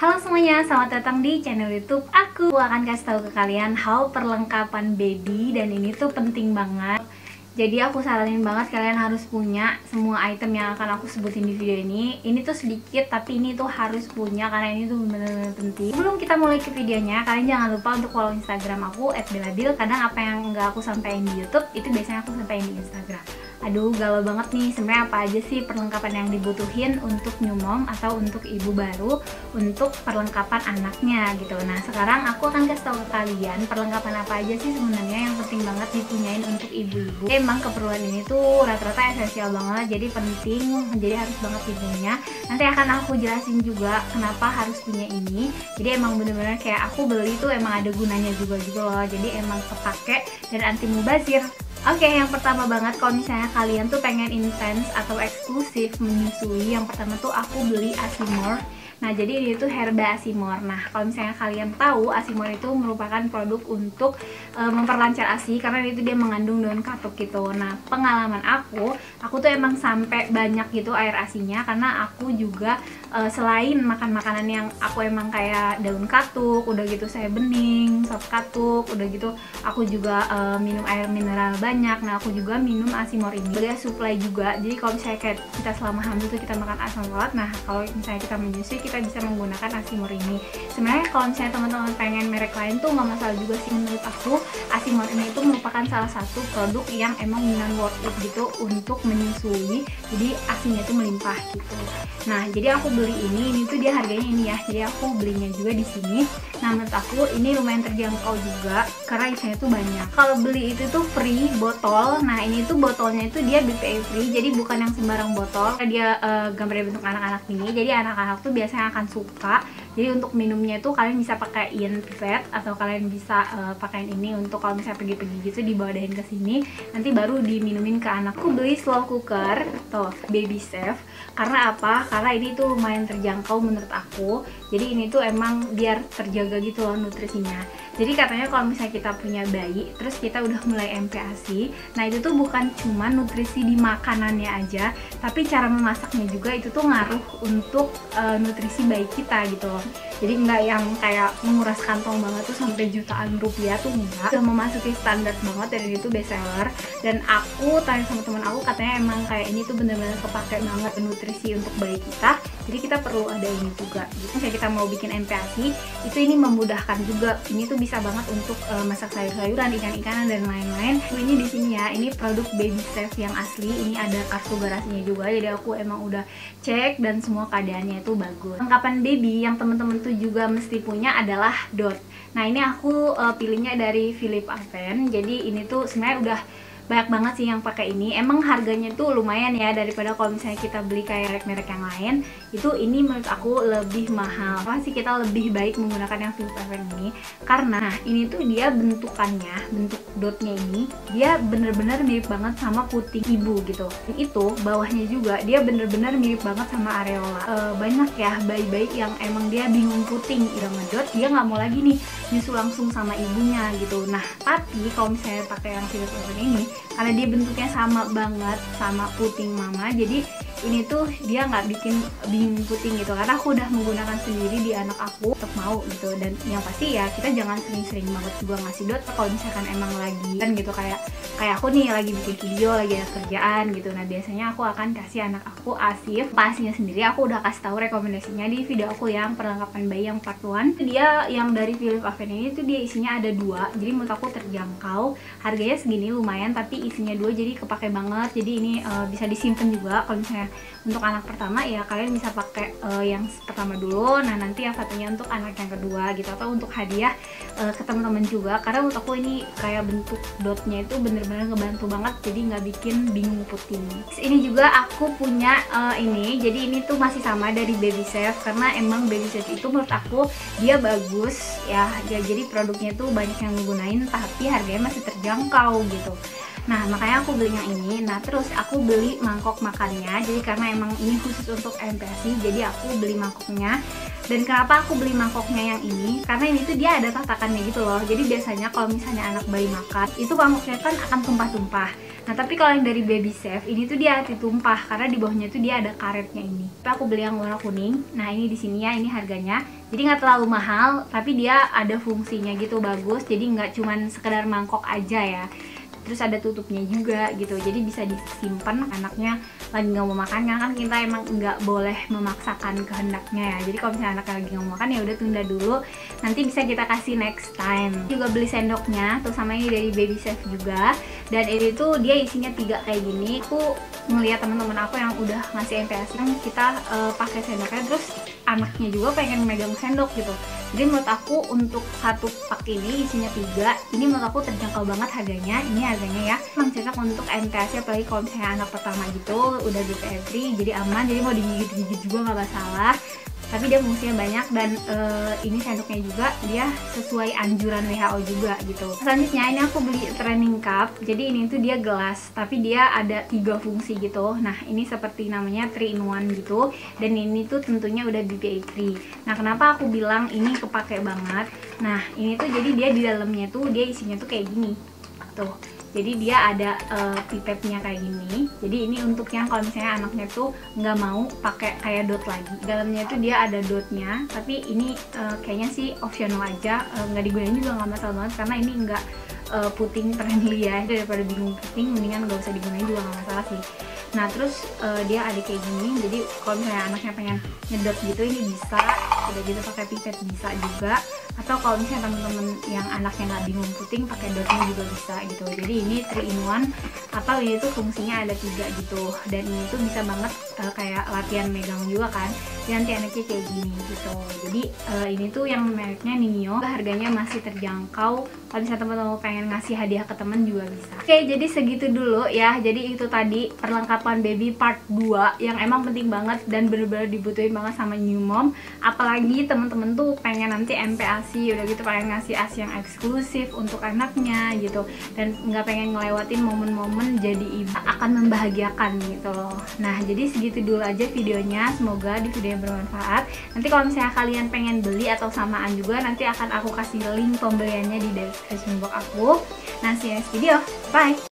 Halo semuanya, selamat datang di channel YouTube aku. Akan kasih tahu ke kalian how perlengkapan baby, dan ini tuh penting banget. Jadi aku saranin banget kalian harus punya semua item yang akan aku sebutin di video ini. Ini tuh sedikit tapi ini tuh harus punya karena ini tuh bener-bener penting. Sebelum kita mulai ke videonya, kalian jangan lupa untuk follow Instagram aku @belabil. Kadang apa yang nggak aku sampaikan di YouTube itu biasanya aku sampaikan di Instagram. Aduh, galau banget nih, sebenarnya apa aja sih perlengkapan yang dibutuhin untuk new mom atau untuk ibu baru untuk perlengkapan anaknya gitu. Nah, sekarang aku akan kasih tahu ke kalian perlengkapan apa aja sih sebenarnya yang penting banget dipunyain untuk ibu-ibu. Emang keperluan ini tuh rata-rata esensial banget, jadi penting, jadi harus banget dipunya. Nanti akan aku jelasin juga kenapa harus punya ini. Jadi emang bener-bener kayak aku beli tuh emang ada gunanya juga gitu loh. Jadi emang kepake dan anti mubazir. Oke, yang pertama banget kalau misalnya kalian tuh pengen intens atau eksklusif menyusui, yang pertama tuh aku beli Asimor. Nah, jadi ini tuh Herba Asimor. Nah, kalau misalnya kalian tahu, Asimor itu merupakan produk untuk memperlancar ASI karena itu dia mengandung daun katuk gitu. Nah, pengalaman aku tuh emang sampai banyak gitu air ASINya karena aku juga selain makan makanan yang aku emang kayak daun katuk, udah gitu saya bening, sop katuk, udah gitu aku juga minum air mineral banyak. Nah, aku juga minum Asimor ini sebagai supply juga. Jadi kalau misalnya kayak kita selama hamil tuh kita makan asam folat, nah kalau misalnya kita menyusui kita bisa menggunakan Asimor ini. Sebenarnya kalau misalnya teman-teman pengen merek lain tuh nggak masalah juga sih menurut aku. Asimor ini itu merupakan salah satu produk yang emang benar worth it gitu untuk menyusui. Jadi ASINya tuh melimpah gitu. Nah, jadi aku beli ini tuh dia harganya ini ya. Jadi aku belinya juga di sini. Nah, menurut aku ini lumayan terjangkau juga karena isinya tuh banyak. Kalau beli itu tuh free botol. Nah, ini tuh botolnya itu dia BPA free. Jadi bukan yang sembarang botol. Dia gambarnya bentuk anak-anak ini. Jadi anak-anak tuh biasanya akan suka. Jadi untuk minumnya itu kalian bisa pakaiin pipet atau kalian bisa pakaiin ini untuk kalau misalnya pergi-pergi gitu dibawain ke sini, nanti baru diminumin ke anak. Aku beli slow cooker tuh baby safe. Karena apa? Karena ini tuh lumayan terjangkau menurut aku. Jadi ini tuh emang biar terjaga gitu loh nutrisinya. Jadi katanya kalau misalnya kita punya bayi, terus kita udah mulai MPASI, nah itu tuh bukan cuma nutrisi di makanannya aja, tapi cara memasaknya juga itu tuh ngaruh untuk nutrisi bayi kita gitu loh. Jadi nggak yang kayak menguras kantong banget tuh sampai jutaan rupiah tuh enggak. Udah memasuki standar banget dan itu best seller. Dan aku tanya sama teman aku katanya emang kayak ini tuh bener-bener kepake banget nutrisi untuk bayi kita. Jadi kita perlu ada ini juga. Gitu. Kayak kita mau bikin MPASI, itu ini memudahkan juga. Ini tuh bisa banget untuk masak sayur-sayuran, ikan-ikanan dan lain-lain. Ini di sini ya, ini produk baby safe yang asli. Ini ada kartu garasinya juga. Jadi aku emang udah cek dan semua keadaannya itu bagus. Perlengkapan baby yang temen-temen tuh juga mesti punya adalah dot. Nah, ini aku pilihnya dari Philip Aven. Jadi ini tuh sebenarnya udah banyak banget sih yang pakai ini. Emang harganya tuh lumayan ya daripada kalau misalnya kita beli kayak merek yang lain. Itu ini menurut aku lebih mahal. Pasti kita lebih baik menggunakan yang Philip Aven ini karena ini tuh dia bentukannya, bentuk dotnya ini dia bener-bener mirip banget sama puting ibu gitu. Dan itu bawahnya juga dia bener-bener mirip banget sama areola. Banyak ya bayi-bayi yang emang dia bingung puting, udah ngedot dia nggak mau lagi nih nyusu langsung sama ibunya gitu. Nah, tapi kalau misalnya pakai yang Philip Aven ini karena dia bentuknya sama banget sama puting mama, jadi ini tuh dia nggak bikin bingung puting gitu karena aku udah menggunakan sendiri di anak aku untuk mau gitu. Dan yang pasti ya kita jangan sering-sering banget juga ngasih dot kalau misalkan emang lagi kan gitu, kayak aku nih lagi bikin video, lagi ada kerjaan gitu. Nah, biasanya aku akan kasih anak aku ASIF. Pasinya sendiri aku udah kasih tahu rekomendasinya di video aku yang perlengkapan bayi yang part 1. Dia yang dari Philip Aven ini tuh dia isinya ada 2, jadi menurut aku terjangkau, harganya segini lumayan tapi isinya 2 jadi kepake banget. Jadi ini bisa disimpan juga kalau misalnya untuk anak pertama ya kalian bisa pakai yang pertama dulu, nah nanti yang satunya untuk anak yang kedua gitu, atau untuk hadiah ke teman-teman juga. Karena menurut aku ini kayak bentuk dotnya itu bener-bener ngebantu banget, jadi nggak bikin bingung puting. Ini juga aku punya ini, jadi ini tuh masih sama dari Baby Safe karena emang Baby Safe itu menurut aku dia bagus ya, jadi produknya tuh banyak yang menggunain tapi harganya masih terjangkau gitu. Nah makanya aku beli yang ini. Nah terus aku beli mangkok makannya, jadi karena emang ini khusus untuk MPASI, jadi aku beli mangkoknya. Dan kenapa aku beli mangkoknya yang ini, karena ini tuh dia ada tatakannya gitu loh. Jadi biasanya kalau misalnya anak bayi makan, itu mangkoknya kan akan tumpah-tumpah. Nah tapi kalau yang dari Baby Safe ini tuh dia anti tumpah karena di bawahnya tuh dia ada karetnya ini. Tapi aku beli yang warna kuning. Nah ini di sini ya, ini harganya. Jadi nggak terlalu mahal, tapi dia ada fungsinya gitu, bagus. Jadi nggak cuman sekedar mangkok aja ya. Terus ada tutupnya juga gitu, jadi bisa disimpan anaknya lagi nggak mau makan, kan kita emang nggak boleh memaksakan kehendaknya ya. Jadi kalau misalnya anaknya lagi nggak mau makan ya udah tunda dulu, nanti bisa kita kasih next time. Juga beli sendoknya tuh sama ini dari Baby Safe juga, dan ini tuh dia isinya 3 kayak gini. Aku ngeliat teman-teman aku yang udah ngasih MPASI kan kita pakai sendoknya, terus anaknya juga pengen megang sendok gitu. Jadi menurut aku untuk satu pak ini isinya 3, ini menurut aku terjangkau banget harganya. Ini harganya ya memang cocok untuk MPASI, apalagi kalau misalnya anak pertama gitu udah BPFRI, jadi aman, jadi mau digigit-gigit juga nggak masalah. Tapi dia fungsinya banyak, dan ini sendoknya juga dia sesuai anjuran WHO juga gitu. Selanjutnya ini aku beli training cup. Jadi ini tuh dia gelas, tapi dia ada 3 fungsi gitu. Nah ini seperti namanya 3 in 1 gitu, dan ini tuh tentunya udah BPA free. Nah kenapa aku bilang ini kepake banget? Nah ini tuh jadi dia di dalamnya tuh dia isinya tuh kayak gini tuh. Jadi dia ada pipetnya kayak gini. Jadi ini untuk yang kalau misalnya anaknya tuh nggak mau pakai kayak dot lagi. Dalamnya tuh dia ada dotnya, tapi ini kayaknya sih optional aja, nggak digunain juga nggak masalah banget karena ini nggak puting friendly ya. Daripada bingung puting, mendingan nggak usah digunain juga nggak masalah sih. Nah terus dia ada kayak gini, jadi kalau misalnya anaknya pengen nyedot gitu ini bisa, udah gitu pakai pipet bisa juga. Atau kalau misalnya temen-temen yang anaknya nggak bingung puting, pakai dotnya juga bisa gitu. Jadi ini 3 in 1, atau ini tuh fungsinya ada 3 gitu, dan ini tuh bisa banget kayak latihan megang juga kan. Jadi nanti anaknya kayak gini gitu. Jadi ini tuh yang mereknya Ninio, harganya masih terjangkau. Kalau misalnya teman-teman pengen ngasih hadiah ke temen juga bisa. Oke, jadi segitu dulu ya. Jadi itu tadi perlengkapan baby part 2 yang emang penting banget dan bener-bener dibutuhin banget sama new mom. Apalagi temen-temen tuh pengen nanti MPASI, udah gitu pengen ngasih ASI yang eksklusif untuk anaknya gitu, dan nggak pengen ngelewatin momen-momen jadi ibu akan membahagiakan gitu loh. Nah jadi segitu dulu aja videonya, semoga di video yang bermanfaat. Nanti kalau misalnya kalian pengen beli atau samaan juga, nanti akan aku kasih link pembeliannya di description box aku. Nah see you next video, bye.